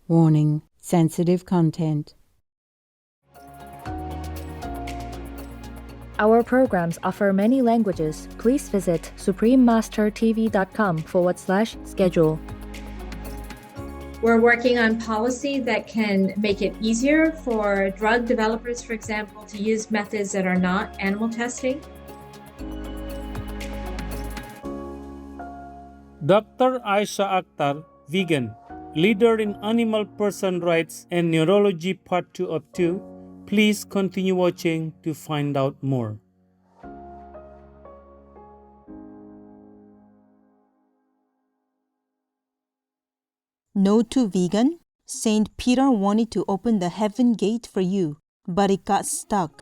Warning: sensitive content. Our programs offer many languages. Please visit suprememastertv.com/schedule. We're working on policy that can make it easier for drug developers, for example, to use methods that are not animal testing. Dr. Aysha Akhtar, vegan, leader in animal person rights and neurology part 2 of 2. Please continue watching to find out more. No to vegan? Saint Peter wanted to open the heaven gate for you, but it got stuck.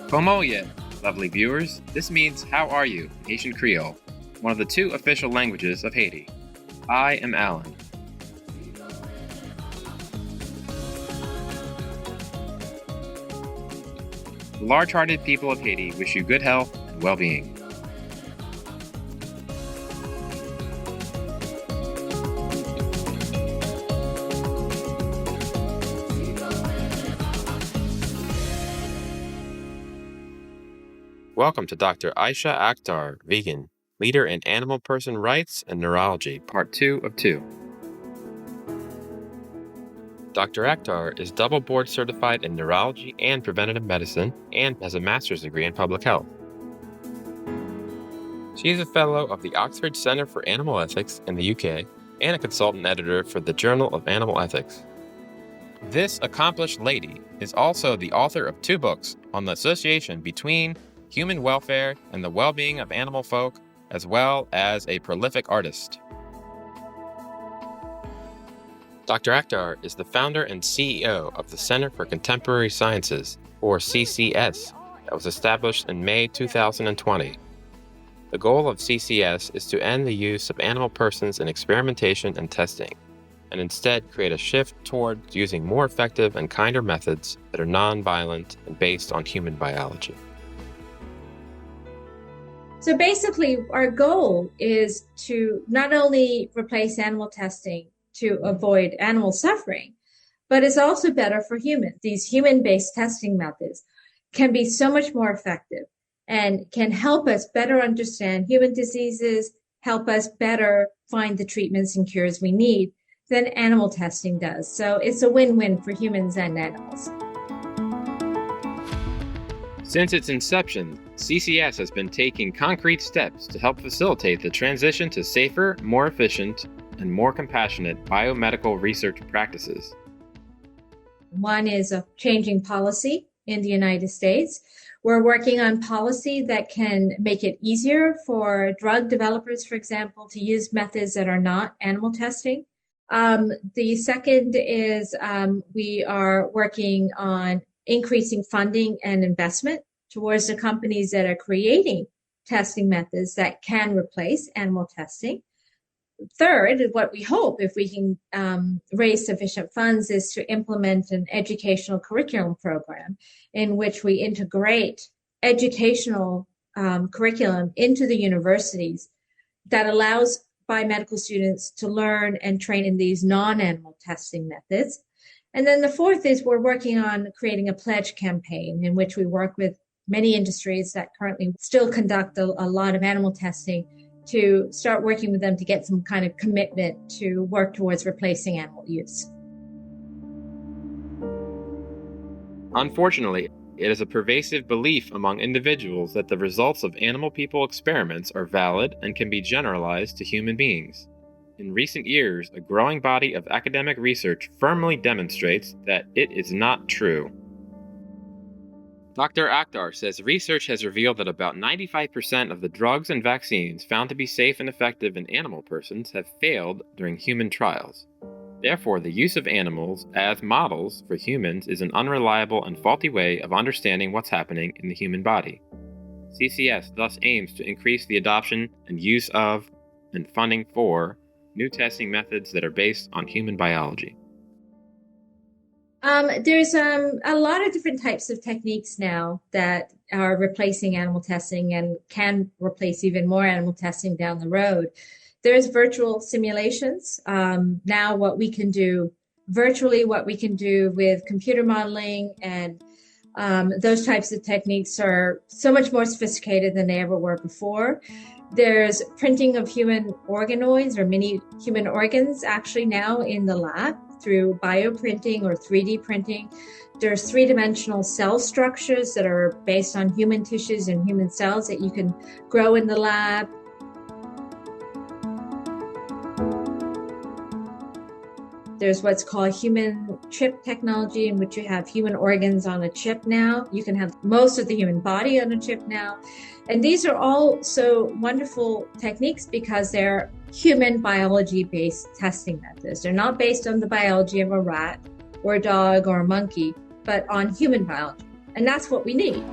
Komoye, lovely viewers. This means how are you, Haitian Creole, one of the 2 official languages of Haiti. I am Alan. The large-hearted people of Haiti wish you good health and well-being. Welcome to Dr. Aysha Akhtar, vegan, leader in animal person rights and neurology, part 2 of 2. Dr. Akhtar is double board certified in neurology and preventative medicine and has a master's degree in public health. She is a fellow of the Oxford Center for Animal Ethics in the UK and a consultant editor for the Journal of Animal Ethics. This accomplished lady is also the author of 2 books on the association between human welfare and the well-being of animal folk, as well as a prolific artist. Dr. Akhtar is the founder and CEO of the Center for Contemporary Sciences, or CCS, that was established in May 2020. The goal of CCS is to end the use of animal persons in experimentation and testing, and instead create a shift toward using more effective and kinder methods that are non-violent and based on human biology. So basically, our goal is to not only replace animal testing to avoid animal suffering, but it's also better for humans. These human-based testing methods can be so much more effective and can help us better understand human diseases, help us better find the treatments and cures we need than animal testing does. So it's a win-win for humans and animals. Since its inception, CCS has been taking concrete steps to help facilitate the transition to safer, more efficient, and more compassionate biomedical research practices. One is a changing policy in the United States. We're working on policy that can make it easier for drug developers, for example, to use methods that are not animal testing. The second is we are working on increasing funding and investment towards the companies that are creating testing methods that can replace animal testing. Third, what we hope, if we can raise sufficient funds, is to implement an educational curriculum program in which we integrate educational curriculum into the universities that allows biomedical students to learn and train in these non-animal testing methods. And then the fourth is we're working on creating a pledge campaign in which we work with many industries that currently still conduct a lot of animal testing to start working with them to get some kind of commitment to work towards replacing animal use. Unfortunately, it is a pervasive belief among individuals that the results of animal-people experiments are valid and can be generalized to human beings. In recent years, a growing body of academic research firmly demonstrates that it is not true. Dr. Akhtar says research has revealed that about 95% of the drugs and vaccines found to be safe and effective in animal persons have failed during human trials. Therefore, the use of animals as models for humans is an unreliable and faulty way of understanding what's happening in the human body. CCS thus aims to increase the adoption and use of and funding for new testing methods that are based on human biology. There's a lot of different types of techniques now that are replacing animal testing and can replace even more animal testing down the road. There's virtual simulations. Now what we can do virtually, what we can do with computer modeling and those types of techniques are so much more sophisticated than they ever were before. There's printing of human organoids or mini human organs actually now in the lab through bioprinting or 3D printing. There's three-dimensional cell structures that are based on human tissues and human cells that you can grow in the lab. There's what's called human chip technology, in which you have human organs on a chip now. You can have most of the human body on a chip now. And these are all so wonderful techniques because they're human biology-based testing methods. They're not based on the biology of a rat or a dog or a monkey, but on human biology. And that's what we need.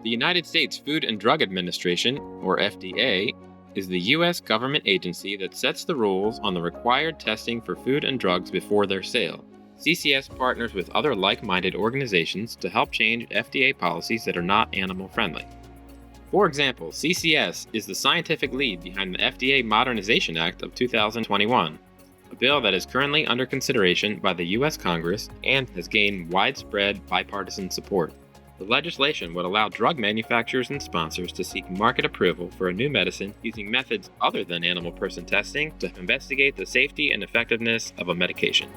The United States Food and Drug Administration, or FDA, is the U.S. government agency that sets the rules on the required testing for food and drugs before their sale. CCS partners with other like-minded organizations to help change FDA policies that are not animal-friendly. For example, CCS is the scientific lead behind the FDA Modernization Act of 2021, a bill that is currently under consideration by the U.S. Congress and has gained widespread bipartisan support. The legislation would allow drug manufacturers and sponsors to seek market approval for a new medicine using methods other than animal person testing to investigate the safety and effectiveness of a medication.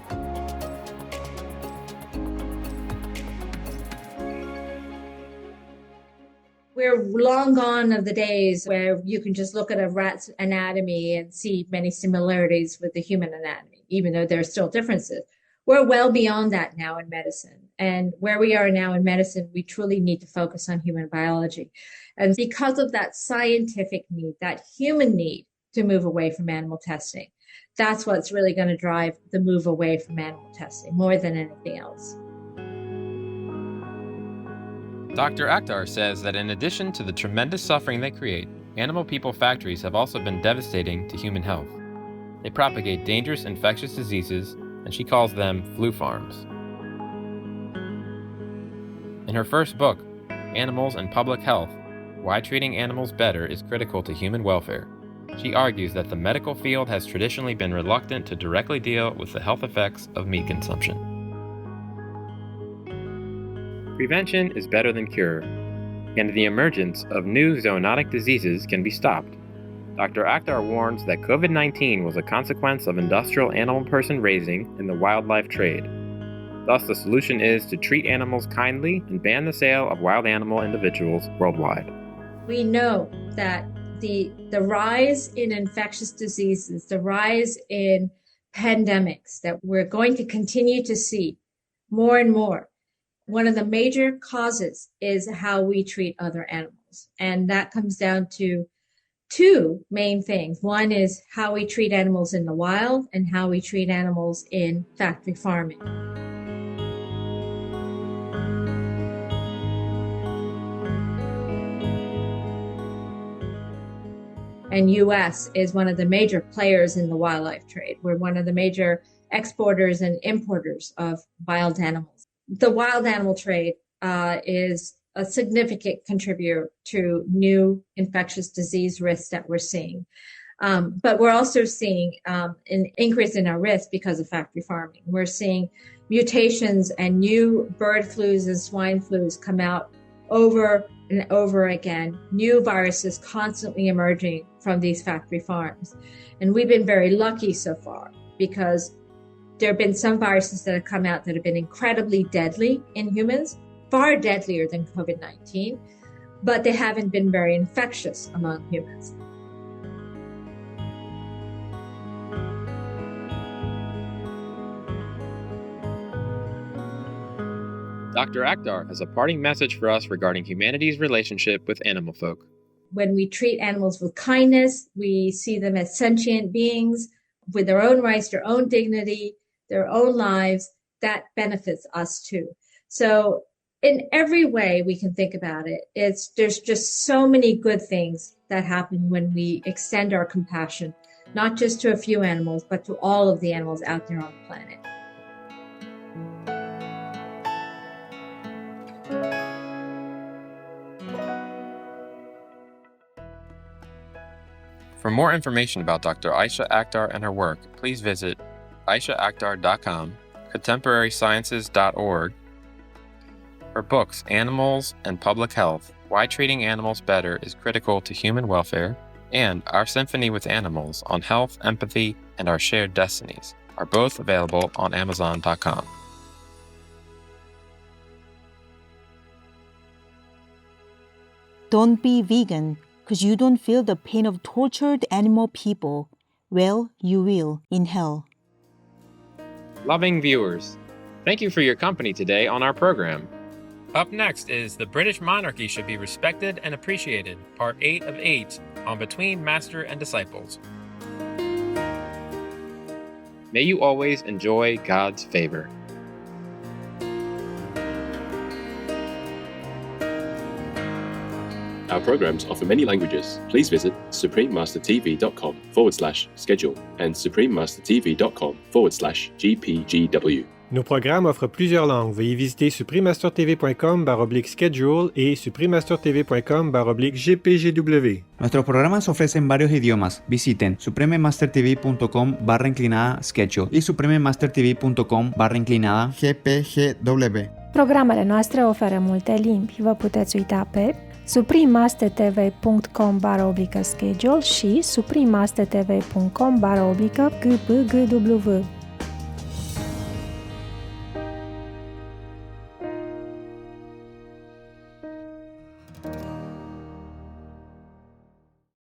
We're long gone of the days where you can just look at a rat's anatomy and see many similarities with the human anatomy, even though there are still differences. We're well beyond that now in medicine. And where we are now in medicine, we truly need to focus on human biology. And because of that scientific need, that human need to move away from animal testing, that's what's really going to drive the move away from animal testing more than anything else. Dr. Akhtar says that in addition to the tremendous suffering they create, animal people factories have also been devastating to human health. They propagate dangerous infectious diseases, and she calls them flu farms. In her first book, Animals and Public Health, Why Treating Animals Better is Critical to Human Welfare, she argues that the medical field has traditionally been reluctant to directly deal with the health effects of meat consumption. Prevention is better than cure, and the emergence of new zoonotic diseases can be stopped. Dr. Akhtar warns that COVID-19 was a consequence of industrial animal person raising in the wildlife trade. Thus, the solution is to treat animals kindly and ban the sale of wild animal individuals worldwide. We know that the rise in infectious diseases, the rise in pandemics that we're going to continue to see more and more, one of the major causes is how we treat other animals. And that comes down to two main things. One is how we treat animals in the wild and how we treat animals in factory farming. And U.S. is one of the major players in the wildlife trade. We're one of the major exporters and importers of wild animals. The wild animal trade is a significant contributor to new infectious disease risks that we're seeing. But we're also seeing an increase in our risk because of factory farming. We're seeing mutations and new bird flus and swine flus come out over and over again, new viruses constantly emerging from these factory farms. And we've been very lucky so far because there have been some viruses that have come out that have been incredibly deadly in humans, far deadlier than COVID-19, but they haven't been very infectious among humans. Dr. Akhtar has a parting message for us regarding humanity's relationship with animal folk. When we treat animals with kindness, we see them as sentient beings with their own rights, their own dignity, their own lives, that benefits us too. So in every way we can think about it, there's just so many good things that happen when we extend our compassion, not just to a few animals, but to all of the animals out there on the planet. For more information about Dr. Aysha Akhtar and her work, please visit AyshaAkhtar.com, contemporarysciences.org. Her books, Animals and Public Health, Why Treating Animals Better is Critical to Human Welfare, and Our Symphony with Animals on Health, Empathy, and Our Shared Destinies are both available on Amazon.com. Don't be vegan because you don't feel the pain of tortured animal people. Well, you will in hell. Loving viewers, thank you for your company today on our program. Up next is The British Monarchy Should Be Respected and Appreciated, Part 8 of 8 on Between Master and Disciples. May you always enjoy God's favor. Our programs offer many languages. Please visit suprememastertv.com/schedule and suprememastertv.com/GPGW. Nos programmes offrent plusieurs langues. Veuillez visiter suprememastertv.com/schedule et suprememastertv.com/GPGW. Nuestros programas ofrecen varios idiomas. Visiten suprememastertv.com/schedule y suprememastertv.com/GPGW. Programele noastre oferă multe limbi. Vă puteți uita pe suprememastertv.com/schedule și suprememastertv.com/GPGW.